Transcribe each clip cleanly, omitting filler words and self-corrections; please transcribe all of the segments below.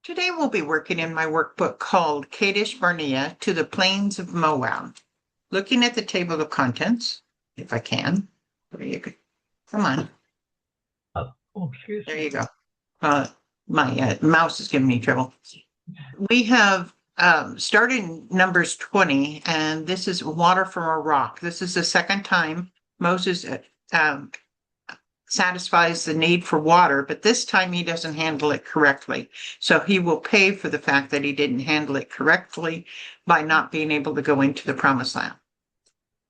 Today we'll be working in my workbook called Kadesh Barnea to the Plains of Moab. Looking at the table of contents, if I can. There you go. Come on. Excuse There me. you go. My mouse is giving me trouble. We have started Numbers 20, and this is water from a rock. This is the second time Moses satisfies the need for water, but this time he doesn't handle it correctly. So he will pay for the fact that he didn't handle it correctly by not being able to go into the promised land.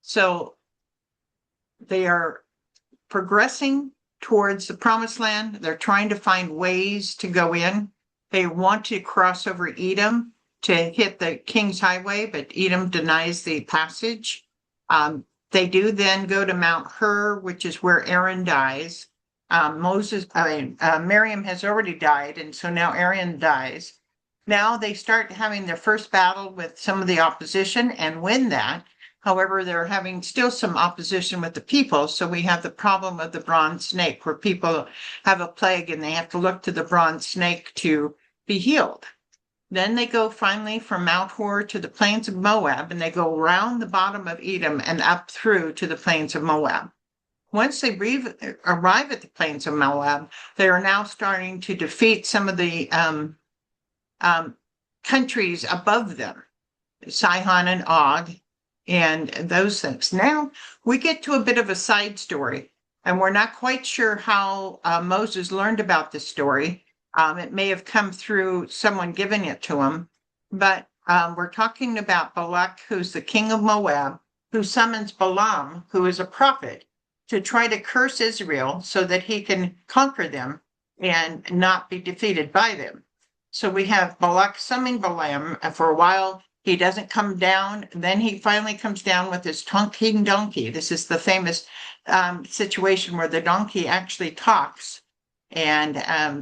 So they are progressing towards the promised land. They're trying to find ways to go in. They want to cross over Edom to hit the King's Highway, but Edom denies the passage. They do then go to Mount Hur, which is where Aaron dies. Miriam has already died, and so now Aaron dies. Now they start having their first battle with some of the opposition and win that. However, they're having still some opposition with the people. So we have the problem of the bronze snake, where people have a plague and they have to look to the bronze snake to be healed. Then they go finally from Mount Hor to the plains of Moab, and they go around the bottom of Edom and up through to the plains of Moab. Once they arrive at the plains of Moab, they are now starting to defeat some of the countries above them, Sihon and Og, and those things. Now we get to a bit of a side story, and we're not quite sure how Moses learned about this story. It may have come through someone giving it to him, but we're talking about Balak, who's the king of Moab, who summons Balaam, who is a prophet, to try to curse Israel so that he can conquer them and not be defeated by them. So we have Balak summoning Balaam, and for a while he doesn't come down. Then he finally comes down with his talking donkey. This is the famous situation where the donkey actually talks and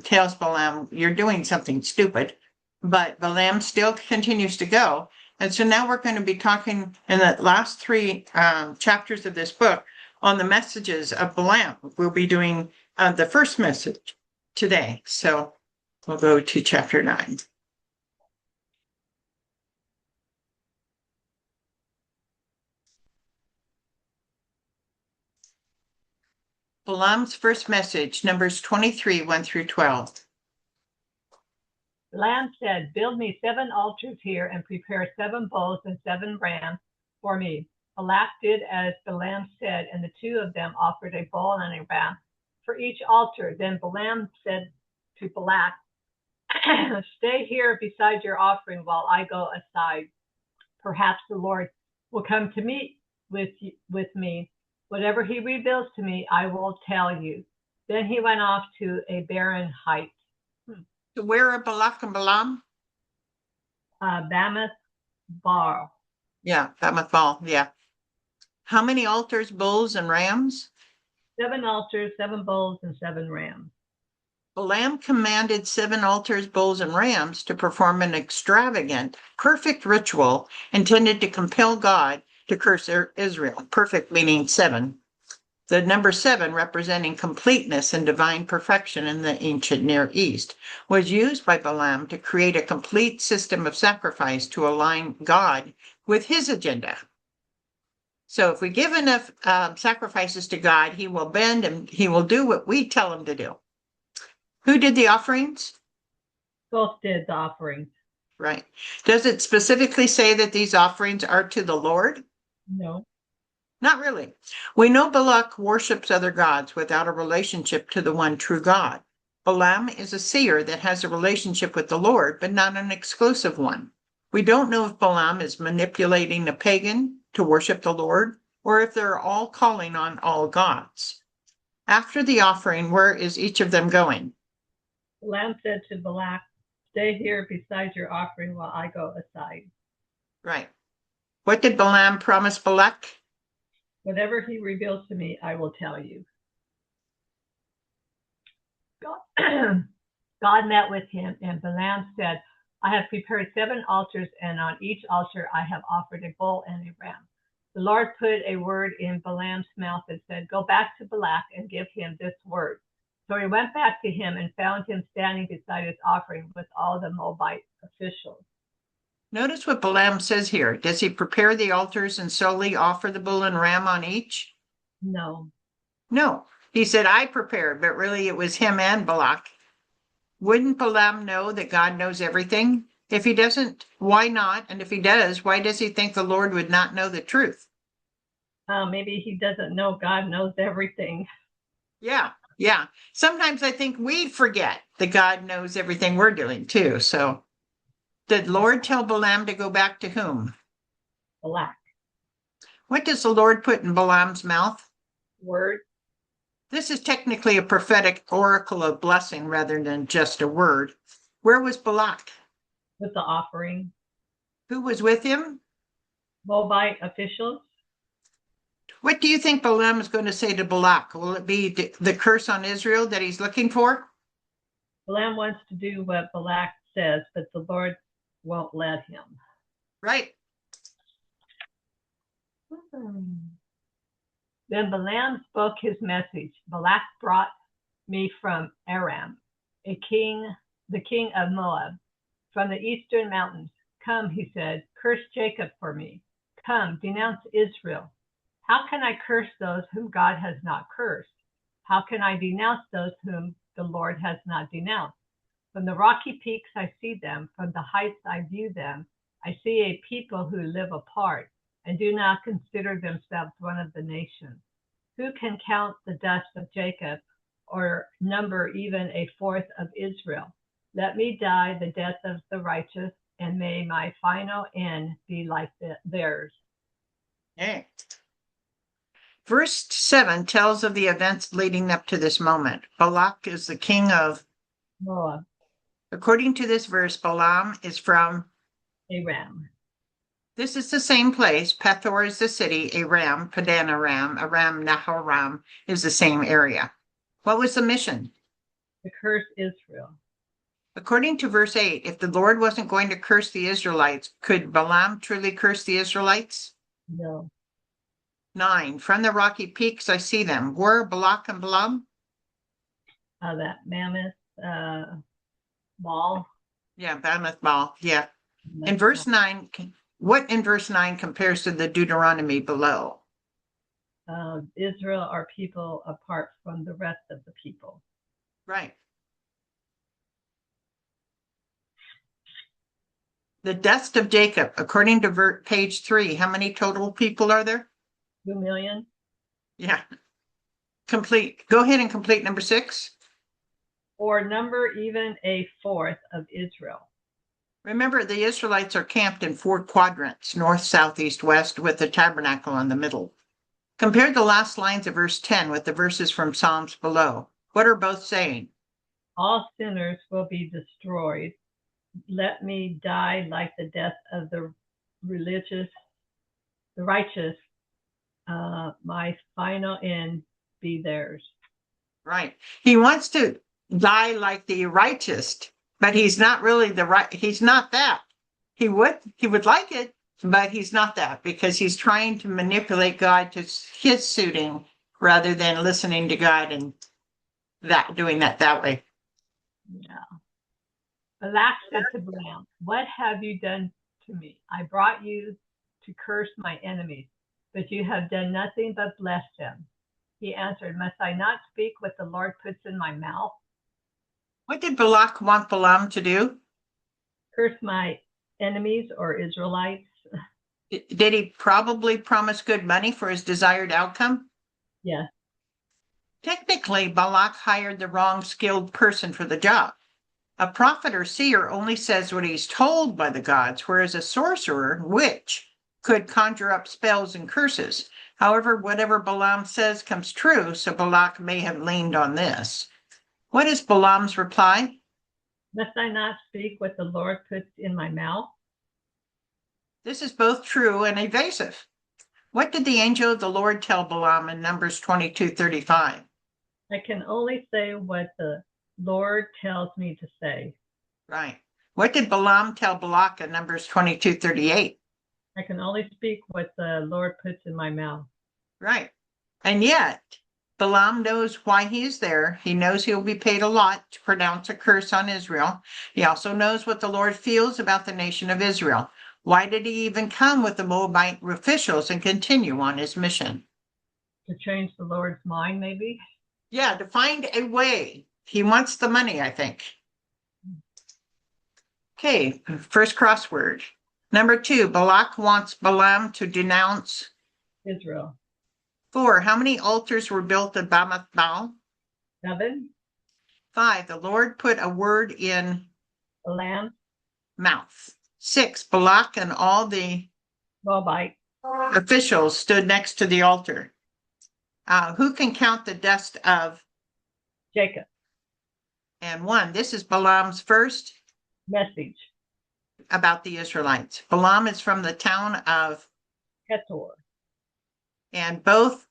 tells Balaam, "You're doing something stupid." But Balaam still continues to go. And so now we're going to be talking in the last three chapters of this book on the messages of Balaam. We'll be doing the first message today. So we'll go to chapter 9. Balaam's first message, Numbers 23, 1 through 12. Balaam said, "Build me 7 altars here and prepare 7 bulls and 7 rams for me." Balak did as Balaam said, and the 2 of them offered a bull and a ram for each altar. Then Balaam said to Balak, "Stay here beside your offering while I go aside. Perhaps the Lord will come to meet with me. Whatever he reveals to me, I will tell you." Then he went off to a barren height. So where are Balak and Balaam? Bamoth Bar. Yeah, Bamoth Ball, yeah. How many altars, bulls, and rams? 7 altars, 7 bulls, and 7 rams. Balaam commanded 7 altars, bulls, and rams to perform an extravagant, perfect ritual intended to compel God to curse Israel. Perfect meaning 7. The number 7, representing completeness and divine perfection in the ancient Near East, was used by Balaam to create a complete system of sacrifice to align God with his agenda. So if we give enough sacrifices to God, he will bend and he will do what we tell him to do. Who did the offerings? Both did the offerings. Right. Does it specifically say that these offerings are to the Lord? No. Not really. We know Balak worships other gods without a relationship to the one true God. Balaam is a seer that has a relationship with the Lord, but not an exclusive one. We don't know if Balaam is manipulating a pagan to worship the Lord, or if they're all calling on all gods. After the offering, where is each of them going? Balaam said to Balak, "Stay here beside your offering while I go aside." Right. What did Balaam promise Balak? Whatever he reveals to me, I will tell you. God met with him, and Balaam said, "I have prepared 7 altars, and on each altar I have offered a bull and a ram." The Lord put a word in Balaam's mouth and said, "Go back to Balak and give him this word. So he went back to him and found him standing beside his offering with all the Moabite officials. Notice what Balaam says here. Does he prepare the altars and solely offer the bull and ram on each? No. No. He said, I prepared, but really it was him and Balak. Wouldn't Balaam know that God knows everything? If he doesn't, why not? And if he does, why does he think the Lord would not know the truth? Maybe he doesn't know God knows everything. Yeah, yeah. Sometimes I think we forget that God knows everything we're doing too. So did Lord tell Balaam to go back to whom? Balak. What does the Lord put in Balaam's mouth? Word. This is technically a prophetic oracle of blessing rather than just a word. Where was Balak? With the offering. Who was with him? Moabite officials. What do you think Balaam is going to say to Balak? Will it be the curse on Israel that he's looking for? Balaam wants to do what Balak says, but the Lord won't let him. Right. Then Balaam spoke his message. Balak brought me from Aram, the king of Moab, from the eastern mountains. Come, he said, curse Jacob for me. Come, denounce Israel. How can I curse those whom God has not cursed? How can I denounce those whom the Lord has not denounced? From the rocky peaks I see them, from the heights I view them. I see a people who live apart and do not consider themselves one of the nations. Who can count the dust of Jacob or number even a fourth of Israel? Let me die the death of the righteous, and may my final end be like theirs. Okay. Verse 7 tells of the events leading up to this moment. Balak is the king of Moab. According to this verse, Balaam is from Aram. This is the same place. Pethor is the city. Aram, Padan Aram, Aram Naharam is the same area. What was the mission? To curse Israel. According to verse 8, if the Lord wasn't going to curse the Israelites, could Balaam truly curse the Israelites? No. 9, from the rocky peaks I see them. Where are Balak and Balaam? That mammoth ball. Yeah, Mammoth Ball. Yeah. In verse 9, what in verse 9 compares to the Deuteronomy below? Israel are people apart from the rest of the people. Right. The dust of Jacob, according to page 3, how many total people are there? 2 million. Yeah. Complete. Go ahead and complete number 6. Or number even a fourth of Israel. Remember, the Israelites are camped in 4 quadrants, north, south, east, west, with the tabernacle in the middle. Compare the last lines of verse 10 with the verses from Psalms below. What are both saying? All sinners will be destroyed. Let me die like the death of the righteous. My final end be theirs. Right. He wants to die like the righteous, but he's not really he's not that. He would like it, but he's not that because he's trying to manipulate God to his suiting rather than listening to God and doing that way. Yeah. Balak said to Balaam, what have you done to me? I brought you to curse my enemies, but you have done nothing but bless them. He answered, must I not speak what the Lord puts in my mouth? What did Balak want Balaam to do? Curse my enemies or Israelites? Did he probably promise good money for his desired outcome? Yes. Technically, Balak hired the wrong skilled person for the job. A prophet or seer only says what he's told by the gods, whereas a sorcerer, witch, could conjure up spells and curses. However, whatever Balaam says comes true, so Balak may have leaned on this. What is Balaam's reply? Must I not speak what the Lord puts in my mouth? This is both true and evasive. What did the angel of the Lord tell Balaam in Numbers 22:35? I can only say what the Lord tells me to say. Right. What did Balaam tell Balak in Numbers 22:38? I can only speak what the Lord puts in my mouth. Right. And yet, Balaam knows why he's there. He knows he'll be paid a lot to pronounce a curse on Israel. He also knows what the Lord feels about the nation of Israel. Why did he even come with the Moabite officials and continue on his mission? To change the Lord's mind, maybe? Yeah, to find a way. He wants the money, I think. Okay, first crossword. Number 2, Balak wants Balaam to denounce Israel. 4, how many altars were built at Bamath-Baal? 7, 5, the Lord put a word in the lamb, mouth. 6, Balak and all the Moabite, officials stood next to the altar. Who can count the dust of? Jacob. And 1, this is Balaam's first Message, about the Israelites. Balaam is from the town of, Ketor. and both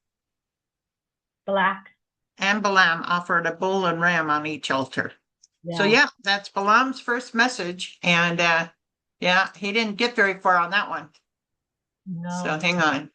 Balak. and Balaam offered a bull and ram on each altar. Yeah. So yeah, that's Balaam's first message. And yeah, he didn't get very far on that one. No. So hang on.